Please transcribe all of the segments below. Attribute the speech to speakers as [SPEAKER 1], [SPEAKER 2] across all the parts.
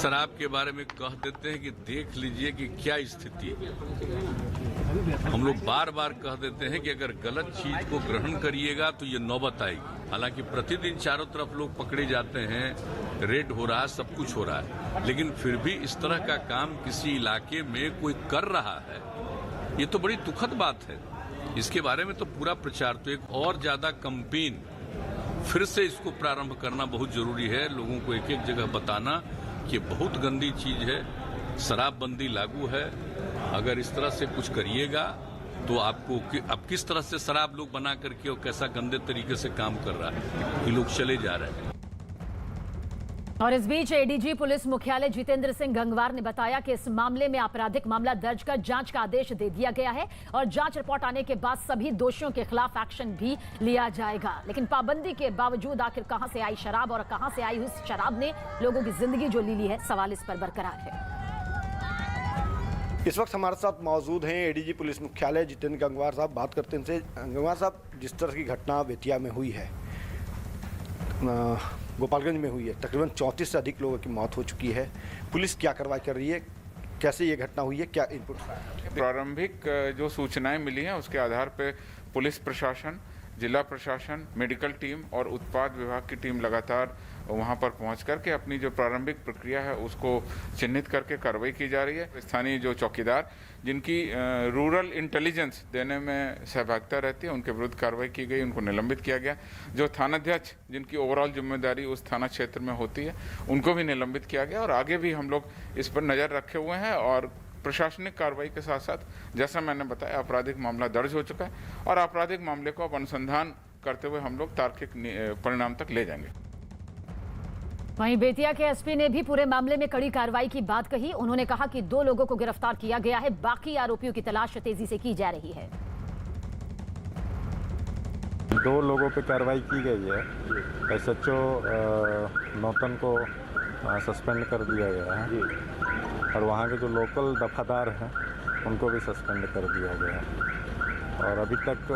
[SPEAKER 1] शराब के बारे में कह देते हैं कि देख लीजिए कि क्या स्थिति है। हम लोग बार बार कह देते हैं कि अगर गलत चीज को ग्रहण करिएगा तो ये नौबत आएगी। हालांकि प्रतिदिन चारों तरफ लोग पकड़े जाते हैं, रेड हो रहा है, सब कुछ हो रहा है, लेकिन फिर भी इस तरह का काम किसी इलाके में कोई कर रहा है, ये तो बड़ी दुखद बात है। इसके बारे में तो पूरा प्रचार, तो एक और ज्यादा कैंपेन फिर से इसको प्रारंभ करना बहुत जरूरी है। लोगों को एक एक जगह बताना कि बहुत गंदी चीज है, शराबबंदी लागू है, अगर इस तरह से कुछ करिएगा तो आपको अब किस तरह से शराब लोग बना करके और कैसा गंदे तरीके से काम कर रहा है, ये लोग चले जा रहे हैं।
[SPEAKER 2] और इस बीच एडीजी पुलिस मुख्यालय जितेंद्र सिंह गंगवार ने बताया कि इस मामले में आपराधिक मामला दर्ज कर जांच का आदेश दे दिया गया है और जांच रिपोर्ट आने के बाद सभी दोषियों के खिलाफ एक्शन भी लिया जाएगा। लेकिन पाबंदी के बावजूद आखिर कहां से आई शराब और कहां से आई हुई शराब ने लोगों की जिंदगी जो ली है, सवाल इस पर बरकरार है।
[SPEAKER 3] इस वक्त हमारे साथ मौजूद हैं एडीजी पुलिस मुख्यालय जितेंद्र गंगवार साहब। बात करते हैं इनसे। गंगवार साहब, जिस तरह की घटना बेतिया में हुई है, गोपालगंज में हुई है, तकरीबन 34 से अधिक लोगों की मौत हो चुकी है, पुलिस क्या कार्रवाई कर रही है, कैसे ये घटना हुई है, क्या इनपुट?
[SPEAKER 4] प्रारंभिक जो सूचनाएं मिली हैं उसके आधार पर पुलिस प्रशासन, जिला प्रशासन, मेडिकल टीम और उत्पाद विभाग की टीम लगातार वहां पर पहुंच करके अपनी जो प्रारंभिक प्रक्रिया है उसको चिन्हित करके कार्रवाई की जा रही है। स्थानीय जो चौकीदार जिनकी रूरल इंटेलिजेंस देने में सहभागिता रहती है, उनके विरुद्ध कार्रवाई की गई, उनको निलंबित किया गया। जो थानाध्यक्ष जिनकी ओवरऑल जिम्मेदारी उस थाना क्षेत्र में होती है, उनको भी निलंबित किया गया और आगे भी हम लोग इस पर नज़र रखे हुए हैं। और प्रशासनिक कार्रवाई के साथ साथ जैसा मैंने बताया, आपराधिक मामला दर्ज हो चुका है और आपराधिक मामले को अब अनुसंधान करते हुए हम लोग तार्किक परिणाम तक ले जाएंगे।
[SPEAKER 2] वहीं बेतिया के एसपी ने भी पूरे मामले में कड़ी कार्रवाई की बात कही। उन्होंने कहा कि 2 लोगों को गिरफ्तार किया गया है, बाकी आरोपियों की तलाश तेजी से की जा रही है।
[SPEAKER 5] 2 लोगों पे कार्रवाई की गई है। एसएचओ नौतन को सस्पेंड कर दिया गया है और वहाँ के जो लोकल दफादार हैं उनको भी सस्पेंड कर दिया गया है और अभी तक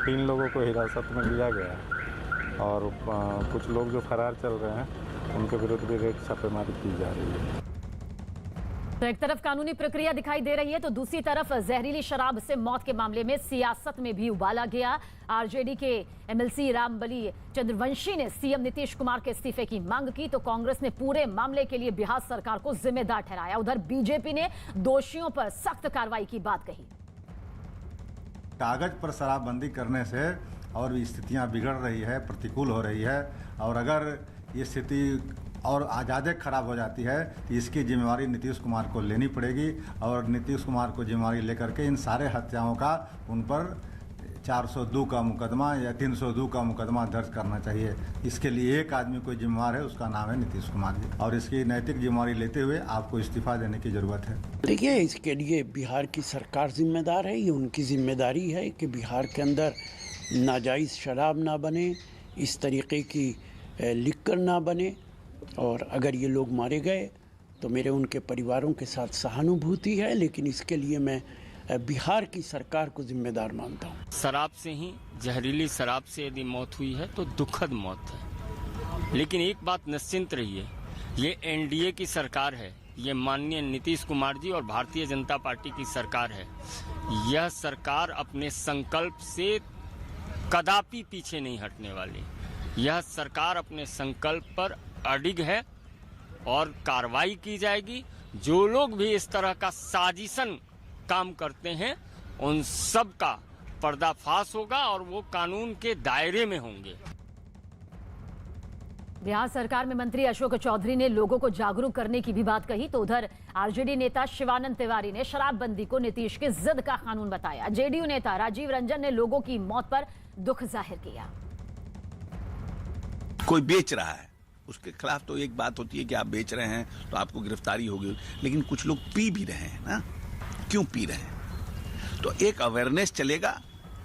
[SPEAKER 5] 3 लोगों को हिरासत में लिया गया है और कुछ लोग जो फरार चल रहे हैं उनके विरुद्ध भी रेड छापेमारी की जा रही है।
[SPEAKER 2] तो एक तरफ कानूनी प्रक्रिया दिखाई दे रही है तो दूसरी तरफ जहरीली शराब से मौत के मामले में सियासत में भी उबाला गया। आरजेडी के एमएलसी रामबली चंद्रवंशी ने सीएम नीतीश कुमार के इस्तीफे की मांग की तो कांग्रेस ने पूरे मामले के लिए बिहार सरकार को जिम्मेदार ठहराया। उधर बीजेपी ने दोषियों पर सख्त कार्रवाई की बात कही।
[SPEAKER 6] कागज पर शराबबंदी करने से और भी स्थितियां बिगड़ रही है, प्रतिकूल हो रही है और अगर ये स्थिति और ज़्यादा खराब हो जाती है तो इसकी जिम्मेवारी नीतीश कुमार को लेनी पड़ेगी और नीतीश कुमार को जिम्मेवारी लेकर के इन सारे हत्याओं का उन पर 402 का मुकदमा या 302 का मुकदमा दर्ज करना चाहिए। इसके लिए एक आदमी कोई जिम्मेवार है, उसका नाम है नीतीश कुमार जी और इसकी नैतिक जिम्मेवारी लेते हुए आपको इस्तीफा देने की ज़रूरत है।
[SPEAKER 7] देखिए, इसके लिए बिहार की सरकार जिम्मेदार है। ये उनकी जिम्मेदारी है कि बिहार के अंदर नाजायज़ शराब ना बने, इस तरीके की लिक्कर ना बने और अगर ये लोग मारे गए तो मेरे उनके परिवारों के साथ सहानुभूति है, लेकिन इसके लिए मैं बिहार की सरकार को जिम्मेदार मानता हूँ।
[SPEAKER 8] शराब से ही, जहरीली शराब से यदि मौत हुई है तो दुखद मौत है, लेकिन एक बात निश्चिंत रहिए, ये एनडीए की सरकार है, ये माननीय नीतीश कुमार जी और भारतीय जनता पार्टी की सरकार है। यह सरकार अपने संकल्प से कदापि पीछे नहीं हटने वाली। यह सरकार अपने संकल्प पर अडिग है और कार्रवाई की जाएगी। जो लोग भी इस तरह का साजिशन काम करते हैं उन सब का पर्दाफाश होगा और वो कानून के दायरे में होंगे।
[SPEAKER 2] बिहार सरकार में मंत्री अशोक चौधरी ने लोगों को जागरूक करने की भी बात कही तो उधर आरजेडी नेता शिवानंद तिवारी ने शराबबंदी को नीतीश के जिद का कानून बताया। जेडीयू नेता राजीव रंजन ने लोगों की मौत पर दुख जाहिर किया।
[SPEAKER 9] कोई बेच रहा है उसके खिलाफ तो एक बात होती है कि आप बेच रहे हैं तो आपको गिरफ्तारी होगी, लेकिन कुछ लोग पी भी रहे हैं ना, क्यों पी रहे हैं? तो एक अवेयरनेस चलेगा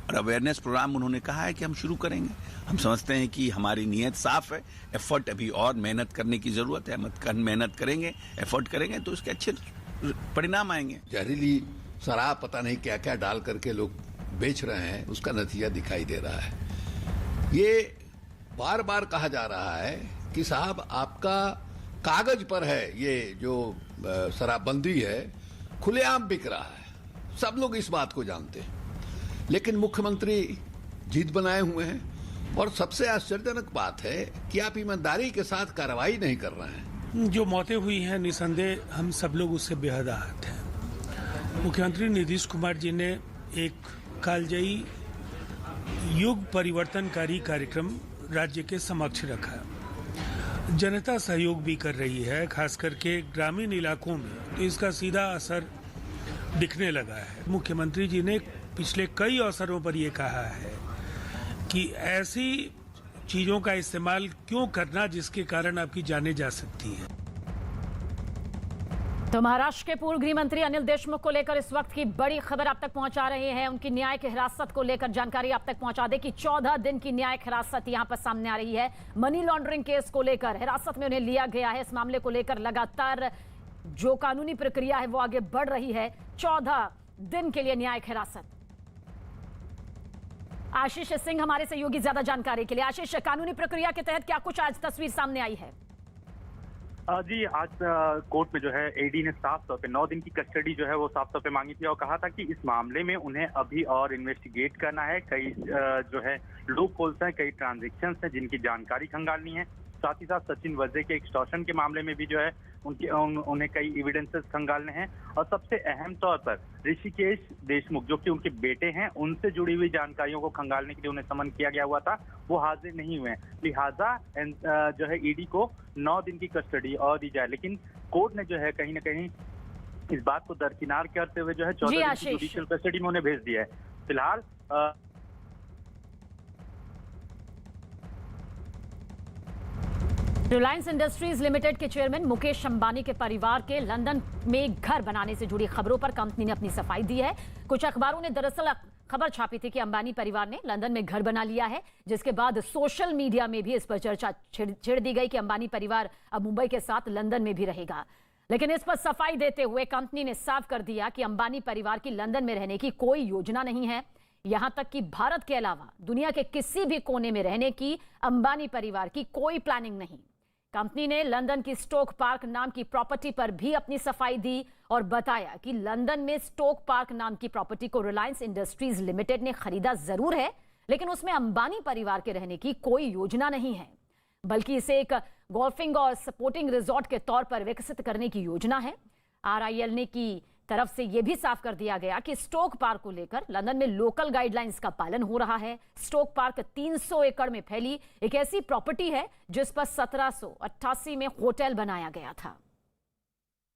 [SPEAKER 9] और अवेयरनेस प्रोग्राम उन्होंने कहा है कि हम शुरू करेंगे। हम समझते हैं कि हमारी नीयत साफ है, एफर्ट अभी और मेहनत करने की जरूरत है। मेहनत करेंगे, एफर्ट करेंगे तो उसके अच्छे परिणाम आएंगे।
[SPEAKER 10] जहरीली शराब पता नहीं क्या क्या डाल करके लोग बेच रहे हैं, उसका नतीजा दिखाई दे रहा है। ये बार बार कहा जा रहा है कि साहब आपका कागज पर है ये जो शराबबंदी है, खुलेआम बिक रहा है, सब लोग इस बात को जानते हैं, लेकिन मुख्यमंत्री जिद बनाए हुए हैं। और सबसे आश्चर्यजनक बात है कि आप ईमानदारी के साथ कार्रवाई नहीं कर रहे हैं।
[SPEAKER 11] जो मौतें हुई हैं निसंदेह हम सब लोग उससे बेहद आहत हैं। मुख्यमंत्री नीतीश कुमार जी ने एक कालजयी युग परिवर्तनकारी कार्यक्रम राज्य के समक्ष रखा। जनता सहयोग भी कर रही है, खास करके ग्रामीण इलाकों में, तो इसका सीधा असर दिखने लगा है। मुख्यमंत्री जी ने पिछले कई अवसरों पर ये कहा है कि ऐसी चीजों का इस्तेमाल क्यों करना जिसके कारण आपकी जानें जा सकती है।
[SPEAKER 2] तो महाराष्ट्र के पूर्व गृह मंत्री अनिल देशमुख को लेकर इस वक्त की बड़ी खबर आप तक पहुंचा रहे हैं। उनकी न्यायिक हिरासत को लेकर जानकारी आप तक पहुंचा दे कि 14 दिन की न्यायिक हिरासत यहां पर सामने आ रही है। मनी लॉन्ड्रिंग केस को लेकर हिरासत में उन्हें लिया गया है। इस मामले को लेकर लगातार जो कानूनी प्रक्रिया है वो आगे बढ़ रही है। 14 दिन के लिए न्यायिक हिरासत। आशीष सिंह हमारे सहयोगी ज्यादा जानकारी के लिए। आशीष, कानूनी प्रक्रिया के तहत क्या कुछ आज तस्वीर सामने आई है?
[SPEAKER 12] जी, आज कोर्ट में जो है ईडी ने साफ तौर पे 9 दिन की कस्टडी जो है वो साफ तौर पे मांगी थी और कहा था कि इस मामले में उन्हें अभी और इन्वेस्टिगेट करना है। कई जो है लूप होल्स हैं, कई ट्रांजेक्शंस हैं जिनकी जानकारी खंगालनी है। साथ ही साथ सचिन वजे के एक्सटॉर्शन के मामले में भी जो है उन्हें कई एविडेंसेस खंगालने हैं। और सबसे अहम तौर पर ऋषिकेश देशमुख जो कि उनके बेटे हैं, उनसे जुड़ी हुई जानकारियों को खंगालने के लिए उन्हें समन किया गया हुआ था, वो हाजिर नहीं हुए हैं। लिहाजा जो है ईडी को 9 दिन की कस्टडी और दी जाए, लेकिन कोर्ट ने जो है कहीं ना कहीं इस बात को दरकिनार करते हुए जो है 14 दिन की जुडिशियल कस्टडी में उन्हें भेज दिया है। फिलहाल
[SPEAKER 2] रिलायंस इंडस्ट्रीज लिमिटेड के चेयरमैन मुकेश अंबानी के परिवार के लंदन में घर बनाने से जुड़ी खबरों पर कंपनी ने अपनी सफाई दी है। कुछ अखबारों ने दरअसल खबर छापी थी कि अंबानी परिवार ने लंदन में घर बना लिया है, जिसके बाद सोशल मीडिया में भी इस पर चर्चा छेड़ दी गई कि अंबानी परिवार अब मुंबई के साथ लंदन में भी रहेगा। लेकिन इस पर सफाई देते हुए कंपनी ने साफ कर दिया कि अंबानी परिवार की लंदन में रहने की कोई योजना नहीं है। यहां तक कि भारत के अलावा दुनिया के किसी भी कोने में रहने की अंबानी परिवार की कोई प्लानिंग नहीं। कंपनी ने लंदन की स्टोक पार्क नाम की प्रॉपर्टी पर भी अपनी सफाई दी और बताया कि लंदन में स्टोक पार्क नाम की प्रॉपर्टी को रिलायंस इंडस्ट्रीज लिमिटेड ने खरीदा जरूर है, लेकिन उसमें अंबानी परिवार के रहने की कोई योजना नहीं है, बल्कि इसे एक गोल्फिंग और स्पोर्टिंग रिजॉर्ट के तौर पर विकसित करने की योजना है। RIL ने की तरफ से यह भी साफ कर दिया गया कि स्टोक पार्क को लेकर लंदन में लोकल गाइडलाइंस का पालन हो रहा है। स्टोक पार्क 300 एकड़ में फैली एक ऐसी प्रॉपर्टी है जिस पर 1788 में होटल बनाया गया था।